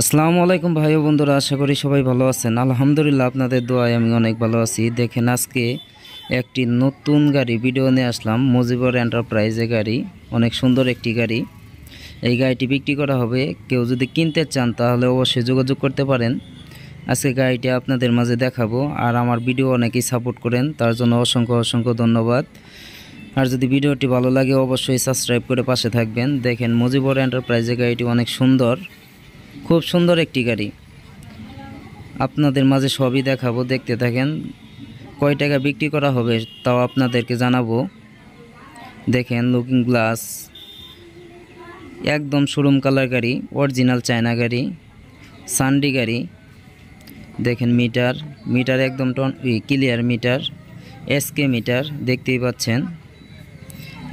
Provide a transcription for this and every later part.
আসসালামু আলাইকুম ভাই ও বন্ধুরা, আশা করি সবাই ভালো আছেন। আলহামদুলিল্লাহ, আপনাদের দোয়ায় আমি অনেক ভালো আছি। দেখেন, আজকে একটি নতুন গাড়ি ভিডিও নিয়ে আসলাম। মুজিবর এন্টারপ্রাইজের গাড়ি, অনেক সুন্দর একটি গাড়ি। এই গাড়িটি বিক্রি করা হবে। কেউ যদি কিনতে চান তাহলে অবশ্যই যোগাযোগ করতে পারেন। আজকে গাড়িটি আপনাদের মাঝে দেখাবো। আর আমার ভিডিও অনেকেই সাপোর্ট করেন, তার জন্য অসংখ্য অসংখ্য ধন্যবাদ। আর যদি ভিডিওটি ভালো লাগে অবশ্যই সাবস্ক্রাইব করে পাশে থাকবেন। দেখেন, মুজিবর এন্টারপ্রাইজের গাড়িটি অনেক সুন্দর, খুব সুন্দর একটি গাড়ি। আপনাদের মাঝে সবই দেখাবো, দেখতে থাকেন। কয় টাকা বিক্রি করা হবে তাও আপনাদেরকে জানাবো। দেখেন, লুকিং গ্লাস, একদম শোরুম কালার গাড়ি, অরিজিনাল চায়না গাড়ি, সানডি গাড়ি। দেখেন, মিটার একদম ক্লিয়ার মিটার, এসকে মিটার, দেখতেই পাচ্ছেন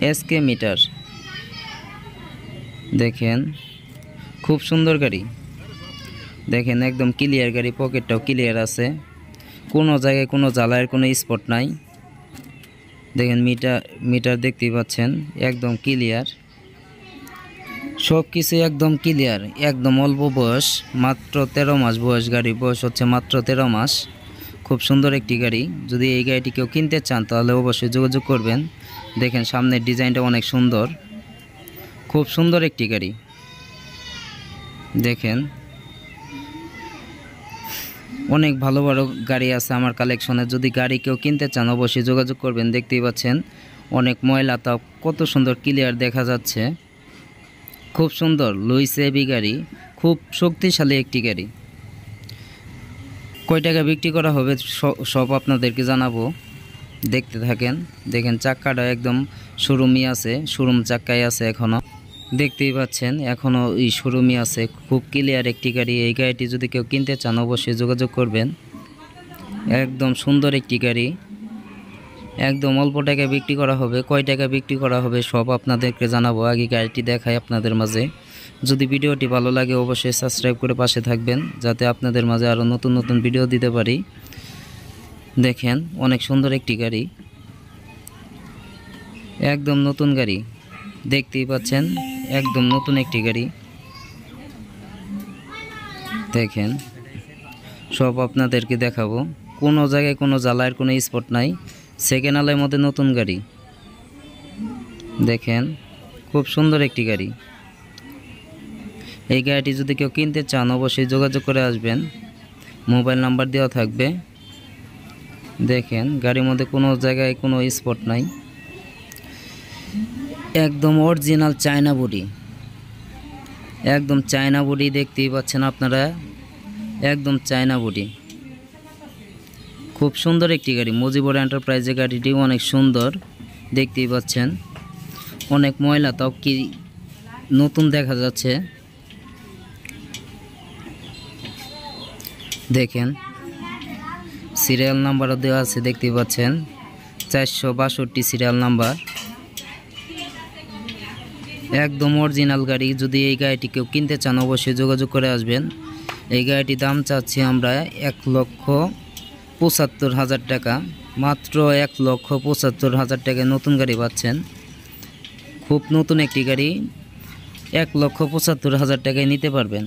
এসকে মিটার। দেখেন, খুব সুন্দর গাড়ি। দেখেন, একদম ক্লিয়ার গাড়ি, পকেটটাও ক্লিয়ার আছে, কোনো জায়গায় কোনো জ্বালায়ের কোনো স্পট নাই। দেখেন, মিটার দেখতেই পাচ্ছেন, একদম ক্লিয়ার, সব কিছু একদম ক্লিয়ার। একদম অল্প বয়স, মাত্র 13 মাস বয়স। গাড়ির বয়স হচ্ছে মাত্র 13 মাস। খুব সুন্দর একটি গাড়ি। যদি এই গাড়িটি কেউ কিনতে চান তাহলে অবশ্যই যোগাযোগ করবেন। দেখেন, সামনের ডিজাইনটা অনেক সুন্দর, খুব সুন্দর একটি গাড়ি। দেখেন, অনেক ভালো ভালো গাড়ি আছে আমার কালেকশনে। যদি গাড়ি কেউ কিনতে চান অবশ্যই যোগাযোগ করবেন। দেখতেই পাচ্ছেন অনেক ময়লা, তাও কত সুন্দর ক্লিয়ার দেখা যাচ্ছে, খুব সুন্দর। লুইস এবি গাড়ি, খুব শক্তিশালী একটি গাড়ি। কয় টাকা বিক্রি করা হবে সব আপনাদেরকে জানাবো, দেখতে থাকেন। দেখেন, চাক্কাটা একদম শোরুমই আছে, শোরুম চাক্কায় আছে এখনও, দেখতেই পাচ্ছেন এখনও এই শোরুমই আছে। খুব ক্লিয়ার একটি গাড়ি। এই গাড়িটি যদি কেউ কিনতে চান অবশ্যই যোগাযোগ করবেন। একদম সুন্দর একটি গাড়ি, একদম অল্প টাকায় বিক্রি করা হবে। কয় টাকা বিক্রি করা হবে সব আপনাদেরকে জানাবো। আগে গাড়িটি দেখাই আপনাদের মাঝে। যদি ভিডিওটি ভালো লাগে অবশ্যই সাবস্ক্রাইব করে পাশে থাকবেন, যাতে আপনাদের মাঝে আরও নতুন নতুন ভিডিও দিতে পারি। দেখেন, অনেক সুন্দর একটি গাড়ি, একদম নতুন গাড়ি, দেখতেই পাচ্ছেন একদম নতুন একটি গাড়ি। দেখেন, সব আপনাদেরকে দেখাবো। কোনো জায়গায় কোনো জ্বালায়ের কোনো স্পট নাই, সেকেন্ড আলের মধ্যে নতুন গাড়ি। দেখেন, খুব সুন্দর একটি গাড়ি। এই গাড়িটি যদি কেউ কিনতে চান অবশ্যই যোগাযোগ করে আসবেন, মোবাইল নাম্বার দেওয়া থাকবে। দেখেন, গাড়ির মধ্যে কোনো জায়গায় কোনো স্পট নাই, একদম অরিজিনাল চায়না বডি, একদম চায়না বডি। দেখতেই পাচ্ছেন আপনারা, একদম চায়না বডি, খুব সুন্দর একটি গাড়ি। মুজিবর এন্টারপ্রাইজের গাড়িটি অনেক সুন্দর, দেখতেই পাচ্ছেন। অনেক ময়লা, তাও কি নতুন দেখা যাচ্ছে। দেখেন, সিরিয়াল নাম্বারও দেওয়া আছে, দেখতেই পাচ্ছেন 462 সিরিয়াল নাম্বার। একদম অরিজিনাল গাড়ি। যদি এই গাড়িটি কেউ কিনতে চান অবশ্যই যোগাযোগ করে আসবেন। এই গাড়িটির দাম চাচ্ছি আমরা 1,75,000 টাকা, মাত্র 1,75,000 টাকায় নতুন গাড়ি পাচ্ছেন। খুব নতুন একটি গাড়ি, 1,75,000 টাকায় নিতে পারবেন।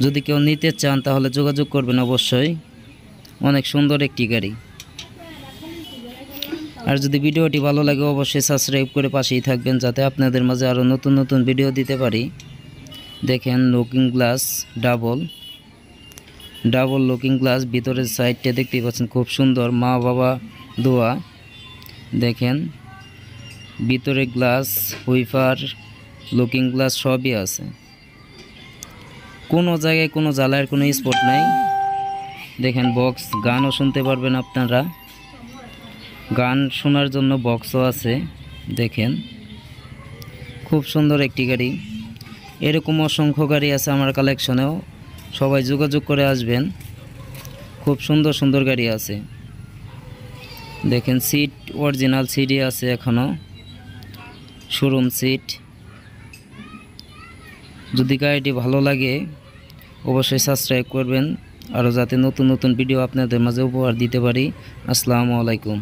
যদি কেউ নিতে চান তাহলে যোগাযোগ করবেন অবশ্যই। অনেক সুন্দর একটি গাড়ি। আর যদি ভিডিওটি ভালো লাগে অবশ্যই সাবস্ক্রাইব করে পাশেই থাকবেন, যাতে আপনাদের মাঝে আরও নতুন নতুন ভিডিও দিতে পারি। দেখেন, looking glass double looking glass, ভিতরের সাইডটা দেখতেই পাচ্ছেন খুব সুন্দর, মা বাবা দোয়া। দেখেন, ভিতরে গ্লাস, হুইফার, লুকিং গ্লাস সবই আছে, কোনো জায়গায় কোনো জ্বালায়ের কোনো স্পট নাই। দেখেন, বক্স, গানও শুনতে পারবেন আপনারা, গান শোনার জন্য বক্সও আছে। দেখেন, খুব সুন্দর একটি গাড়ি। এরকম অসংখ্য গাড়ি আছে আমার কালেকশনেও, সবাই যোগাযোগ করে আসবেন। খুব সুন্দর সুন্দর গাড়ি আছে। দেখেন, সিট অরিজিনাল সিটই আছে এখনও, শোরুম সিট। যদি গাড়িটি ভালো লাগে অবশ্যই সাবস্ক্রাইব করবেন, আরও যাতে নতুন নতুন ভিডিও আপনাদের মাঝে উপহার দিতে পারি। আসসালামু আলাইকুম।